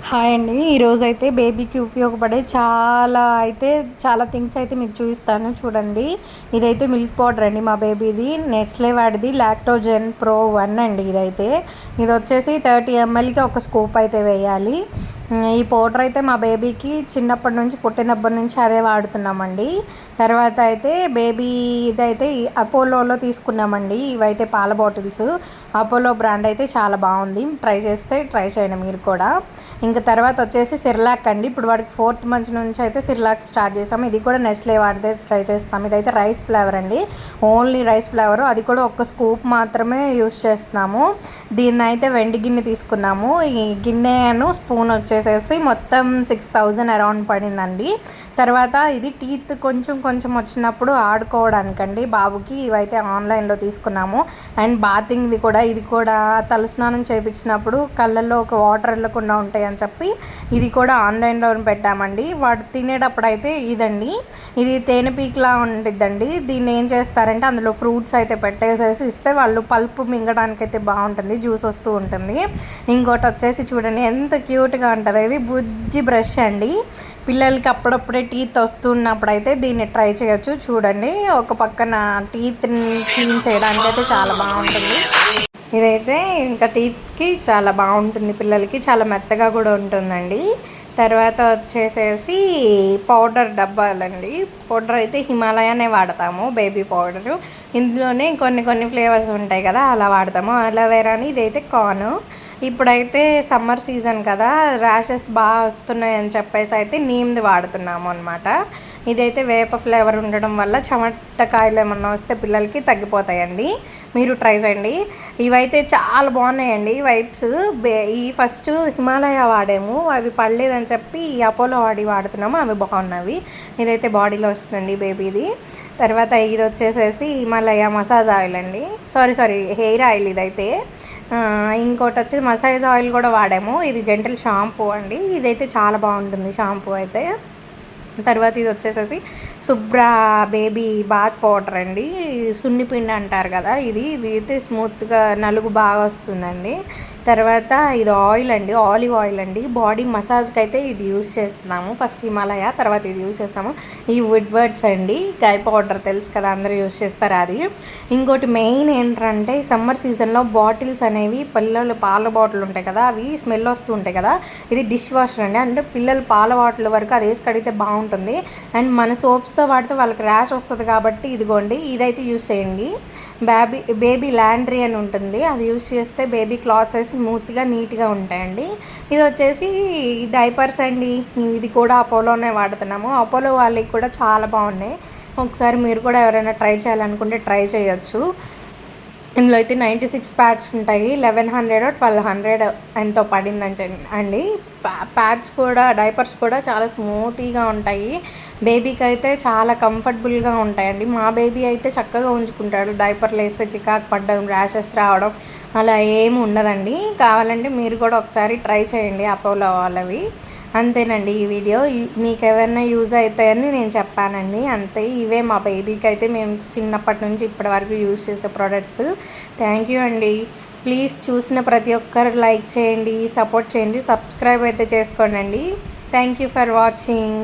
Hi అండి. ఈరోజైతే బేబీకి ఉపయోగపడే చాలా థింగ్స్ అయితే మీకు చూపిస్తాను చూడండి. ఇదైతే మిల్క్ పౌడర్ అండి మా బేబీది. నెస్లే వాడిది లాక్టోజెన్ ప్రో 1 అండి. ఇది వచ్చేసి 30 mlకి ఒక స్కూప్ అయితే వేయాలి. ఈ పౌడర్ అయితే మా బేబీకి చిన్నప్పటి నుంచి పుట్టినప్పటి నుంచి అదే వాడుతున్నామండి. తర్వాత అయితే బేబీ ఇదైతే అపోలోలో తీసుకున్నామండి. ఇవైతే పాల బాటిల్స్. అపోలో బ్రాండ్ అయితే చాలా బాగుంది. ట్రై చేయండి మీరు కూడా. ఇంకా తర్వాత వచ్చేసి సిర్లాక్ అండి. ఇప్పుడు వాడికి 4th మంత్ నుంచి అయితే సిర్లాక్ స్టార్ట్ చేసాము. ఇది కూడా నెస్లే వాడితే ట్రై చేస్తాము. ఇదైతే రైస్ ఫ్లేవర్ అండి. Only rice flavour. అది కూడా ఒక స్కూప్ మాత్రమే యూస్ చేస్తున్నాము. దీన్ని అయితే వెండి గిన్నె తీసుకున్నాము. ఈ గిన్నెను స్పూన్ వచ్చేసేసి మొత్తం 6000 అరౌండ్ పడిందండి. తర్వాత ఇది టీత్ కొంచెం వచ్చినప్పుడు ఆడుకోవడానికండి బాబుకి. ఇవైతే ఆన్లైన్లో తీసుకున్నాము. అండ్ బాతింగ్ది కూడా, ఇది కూడా తలస్నానం చేయించినప్పుడు కళ్ళల్లో ఒక వాటర్ వెళ్ళకుండా ఉంటాయి అని చెప్పి ఇది కూడా ఆన్లైన్లో పెట్టామండి. వాడు తినేటప్పుడు అయితే ఇదండి, ఇది తేనె పీక్లా ఉండిద్దండి. దీన్ని ఏం చేస్తారంటే అందులో ఫ్రూట్స్ అయితే పెట్టేసేసి ఇస్తే వాళ్ళు పల్పు మింగడానికి అయితే బాగుంటుంది, జ్యూస్ వస్తూ ఉంటుంది. ఇంకోటి వచ్చేసి చూడండి ఎంత క్యూట్గా ఉంటుంది. ఇది బుజ్జి బ్రష్ అండి. పిల్లలకి అప్పుడప్పుడే టీత్ వస్తున్నప్పుడు అయితే దీన్ని ట్రై చేయొచ్చు. చూడండి, ఒక పక్కన టీత్ని క్లీన్ చేయడానికి అయితే చాలా బాగుంటుంది. ఇదైతే ఇంకా టీత్కి చాలా బాగుంటుంది. పిల్లలకి చాలా మెత్తగా కూడా ఉంటుందండి. తర్వాత వచ్చేసేసి పౌడర్ డబ్బాలండి. పౌడర్ అయితే హిమాలయానే వాడతాము, బేబీ పౌడరు. ఇందులోనే కొన్ని ఫ్లేవర్స్ ఉంటాయి కదా, అలా వాడతాము. అలోవెరాని, ఇదైతే కార్న్. ఇప్పుడైతే సమ్మర్ సీజన్ కదా, ర్యాషెస్ బాగా వస్తున్నాయని చెప్పేసి అయితే నీమ్ది వాడుతున్నాము అనమాట. ఇదైతే వేప ఫ్లేవర్ ఉండడం వల్ల చెమటకాయలు ఏమన్నా వస్తే పిల్లలకి తగ్గిపోతాయండి. మీరు ట్రై చేయండి. ఇవైతే చాలా బాగున్నాయండి వైప్స్. ఈ ఫస్ట్ హిమాలయ వాడాము, అవి పడలేదని చెప్పి ఈ అపోలో వాడుతున్నాము, అవి బాగున్నవి. ఇదైతే బాడీలో వస్తుందండి బేబీది. తర్వాత ఇది వచ్చేసేసి హిమాలయ మసాజ్ ఆయిల్ అండి. సారీ హెయిర్ ఆయిల్ ఇదైతే. ఇంకోటి వచ్చి మసాజ్ ఆయిల్ కూడా వాడాము. ఇది జెంటల్ షాంపూ అండి. ఇదైతే చాలా బాగుంటుంది షాంపూ అయితే. తర్వాత ఇది వచ్చేసేసి శుభ్రా బేబీ బాత్ పౌడర్ అండి. సున్నిపిండి అంటారు కదా, ఇది అయితే స్మూత్గా నలుగు బాగా వస్తుందండి. తర్వాత ఇది ఆయిల్ అండి, ఆలివ్ ఆయిల్ అండి. బాడీ మసాజ్కి అయితే ఇది యూస్ చేస్తున్నాము. ఫస్ట్ హిమాలయ, తర్వాత ఇది యూస్ చేస్తాము. ఈ వుడ్వర్డ్స్ అండి, గై పౌడర్ తెలుసు కదా, అందరూ యూస్ చేస్తారు అది. ఇంకోటి మెయిన్ ఏంటంటే సమ్మర్ సీజన్లో బాటిల్స్ అనేవి, పిల్లలు పాల బాటిల్ ఉంటాయి కదా, అవి స్మెల్ వస్తూ ఉంటాయి కదా. ఇది డిష్ వాషర్ అండి. అంటే పిల్లలు పాల బాటిల్ వరకు అది వేసి కడిగితే బాగుంటుంది. అండ్ మన సోప్స్తో వాడితే వాళ్ళకి ర్యాష్ వస్తుంది కాబట్టి ఇదిగోండి, ఇదైతే యూస్ చేయండి. బేబీ లాండ్రీ అని ఉంటుంది, అది యూస్ చేస్తే బేబీ క్లాత్స్ వేసి స్మూత్గా నీట్గా ఉంటాయండి. ఇది వచ్చేసి డైపర్స్ అండి. ఇది కూడా అపోలోనే వాడుతున్నాము. అపోలో వాళ్ళకి కూడా చాలా బాగున్నాయి. ఒకసారి మీరు కూడా ఎవరైనా ట్రై చేయాలనుకుంటే ట్రై చేయొచ్చు. ఇందులో అయితే 96 ప్యాడ్స్ ఉంటాయి. 1100 1200 ఎంతో పడిందని అండి. ప్యాడ్స్ కూడా, డైపర్స్ కూడా చాలా స్మూతీగా ఉంటాయి. బేబీకి అయితే చాలా కంఫర్టబుల్గా ఉంటాయండి. మా బేబీ అయితే చక్కగా ఉంచుకుంటాడు. డైపర్లు వేస్తే చికాకు పడడం, ర్యాషెస్ రావడం అలా ఏమి ఉండదండి. కావాలంటే మీరు కూడా ఒకసారి ట్రై చేయండి అపోలో వాళ్ళవి. అంతేనండి ఈ వీడియో. మీకు ఏమైనా యూజ్ అవుతాయని నేను చెప్పానండి, అంతే. ఇవే మా బేబీకి అయితే మేము చిన్నప్పటి నుంచి ఇప్పటి వరకు యూజ్ చేసే ప్రోడక్ట్స్. థ్యాంక్ యూ అండి. ప్లీజ్ చూసిన ప్రతి ఒక్కరు లైక్ చేయండి, సపోర్ట్ చేయండి, సబ్స్క్రైబ్ అయితే చేసుకోండి. Thank you for watching.